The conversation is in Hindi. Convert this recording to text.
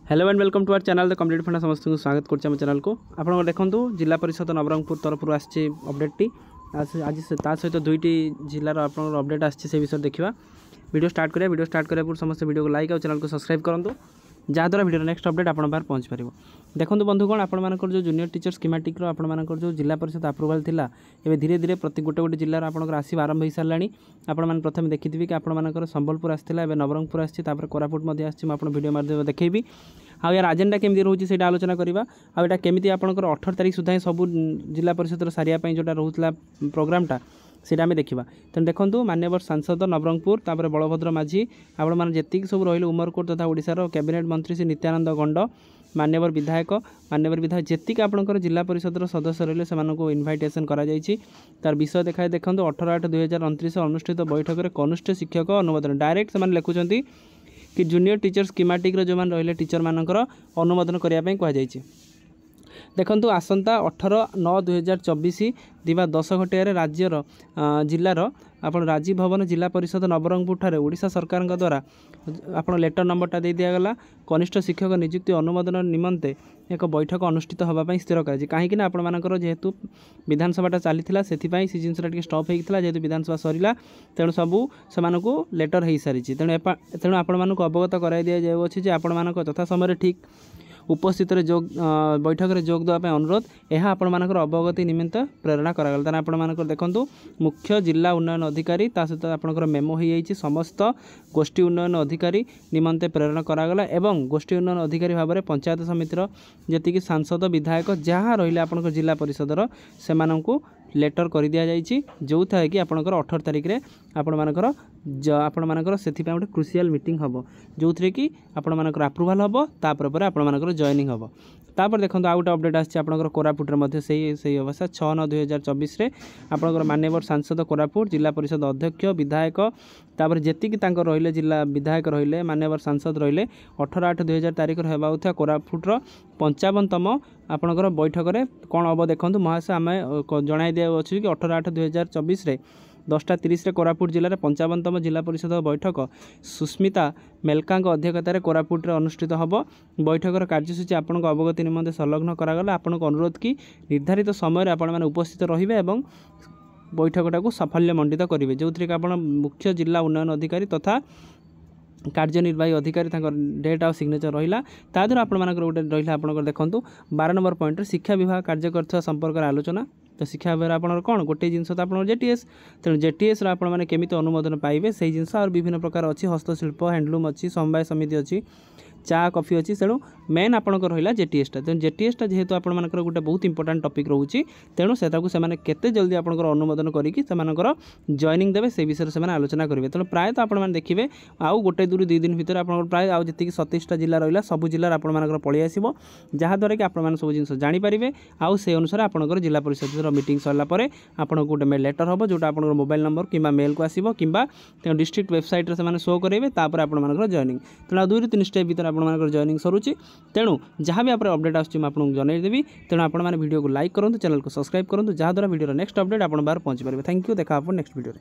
Hello and welcome to our channel the complete funda समस्त को स्वागत करम चैनल को आप देखो जिला परिषद नवरंगपुर तरफ आसी अपडेट आज सहित दुईटी जिलार आप अपडेट आसी विषय देखा वीडियो स्टार्ट करा समस्त वीडियो को लाइक और चैनल को सब्सक्राइब करूँ जहाँद्वारा वीडियो नेक्स्ट अपडेट आप पहुँच पार देखो बंधुगण आपर जो जूनियर टीचर स्कीमेटिक आपर जो जिला परिषद अप्रूवाल थिला एवं धीरे धीरे प्रति गोटे गोटे जिलार आपंकर आसवा आरंभ हो सारे आपने प्रथम देखिथे कि आपर संबलपुर आसाला एवं नवरंगपुर आपर कोरापुट वीडियो माध्यम देखी आ यार एजेंडा केमी रोचे से आलोचना करवा आटा केमी आपंकर 18 तारीख सुधा सब जिला परिषद सारे जोटा रोला प्रोग्रामटा सीटा आम देखा तेणु देखो माननीय सांसद नवरंगपुर तापर बलभद्र माझी आपण जी सब रही उमरकोट तथा ओडिशार कैबिनेट मंत्री श्री नित्यानंद गंड मान्यवर विधायक जी आपंकर जिला परिषद सदस्य रही से इनभाइटेसन तार विषय देखा देखो 18/8/2029 अनुष्ठित बैठक में कनिष्ठ शिक्षक अनुमोदन डायरेक्ट से लिखुंट कि जूनियर टीचर स्कीमेटिक जो मैंने रही टीचर मानकर अनुमोदन करने कहुई देखंतु आसंता 18/9/2024 दिवा 10 घटिया राज्यर जिलार आप राजीव भवन जिला परिषद नवरंगपुर ठारे ओडिशा सरकार द्वारा आप लेटर नंबरटा दे दिगला कनिष्ठ शिक्षक नियुक्ति अनुमोदन निमंते एक बैठक अनुष्ठित होगापी स्थिर कर कहीं आपर जेहेतु विधानसभाटा चली से जिनसा स्टप होता जेहेतु विधानसभा सरला तेणु सबू से लेटर हो सारी तेणु आपण अवगत कराई दि जाऊँगी आपण यथा समय ठीक उपस्थित बैठक में जोग देवाई अनुरोध यह आपण अवगति निमित्त प्रेरणा करागला तेना आपण देखो मुख्य जिला उन्नयन अधिकारी सहित आपंकर मेमो हो समस्त गोष्ठी उन्नयन अधिकारी निमंते प्रेरणा करागला एवं गोष्ठी उन्नयन अधिकारी भाव में पंचायत समितिर जी सांसद विधायक जहाँ रही आप जिला परिषदर से लेटर कर दि जाइए जो था कि आपंकर 18 तारीख में आपंकर से गोटे क्रुशियल मीटिंग हम जो थे कि आपंकर अप्रूवाल हम तापर आपंकर जॉइनिंग हम तापर देखो आउ गोटे अपडेट आपर कोरापुट से अवस्था 6/9/2024 आपंकर मान्यवर सांसद कोरापुट जिला परिषद अध्यक्ष विधायक तापर जी रही जिला विधायक रही मान्यवर सांसद रही 18/8/2000 तारीख होगा कोरापुटर 55तम आपंकर बैठक में कौन हम देखो महाशय आम जन दिखाई कि 18/8/2024 10:30 कोरापुट जिले 55तम जिला परिषद बैठक सुस्मिता मेलका अध्यक्षतार कोरापुट अनुष्ठित हम बैठकर कार्यसूची आपन अवगति निमंते संलग्न करागला आपन अनुरोध कि निर्धारित समय आपण उपस्थित रहिबे एवं बैठकटा को साफल्यमंडित करेंगे जो थी कि मुख्य जिला उन्नयन अधिकारी तथा कार्यनिर्वाही अधिकारी डेट आ सिग्नेचर रहा ताद्वारा आपर गोटे रहा आप देखो 12 नंबर पॉइंट शिक्षा विभाग कार्य कर संपर्क आलोचना तो शिक्षा विभाग आप कौन गोटे जिनस तो आप जेटीएस तेणु जेटीएस मैंने केमी अनुमोदन पाइबे से जिनस और विभिन्न प्रकार अच्छी हस्तशिल्प हैंडलूम अच्छी समवाय समिति अच्छी चा कॉफी अच्छी तेणु मेन आपंकर रहा जेटीएसटा तेणु जेटीएसटा जेहेतु आपर गोटे बहुत इंपोर्टाट टॉपिक रोचे तेणु से केते जल्दी आपंकर अनुमोदन करके जॉइनिंग देवे से विषय से आलोचना करेंगे तेणु प्रायतः आपने देखिए आउ गोटे 2 दिन भितर आप प्राय आउ जी 27टा जिला रहा सब जिलार आपर पलि आसो जहाँद्वारा कि आप सब जिन जानीपारे आउ से अनुसार आपंकर जिला परिषद मीटिंग सरला आपको गोटे लेटर हम जोटा आप मोबाइल नंबर कि मेल को आसो कि डिस्ट्रिक्ट वेबसाइट से शो करेंगे तापर आपर जॉइनिंग तेणु 2 ରୁ 3 स्टेप भर आप जॉइनिंग सरुची तेणु जहाँ भी आप अपडेट आपको जनईदेवी तेणु आपने वीडियो को लाइक करूँ चैनल को सब्सक्राइब करूँ जहाँद्वारा वीडियो नेक्स्ट अपडेट आप पहुँच पारे थैंक यू देखा आप नेक्स्ट वीडियो।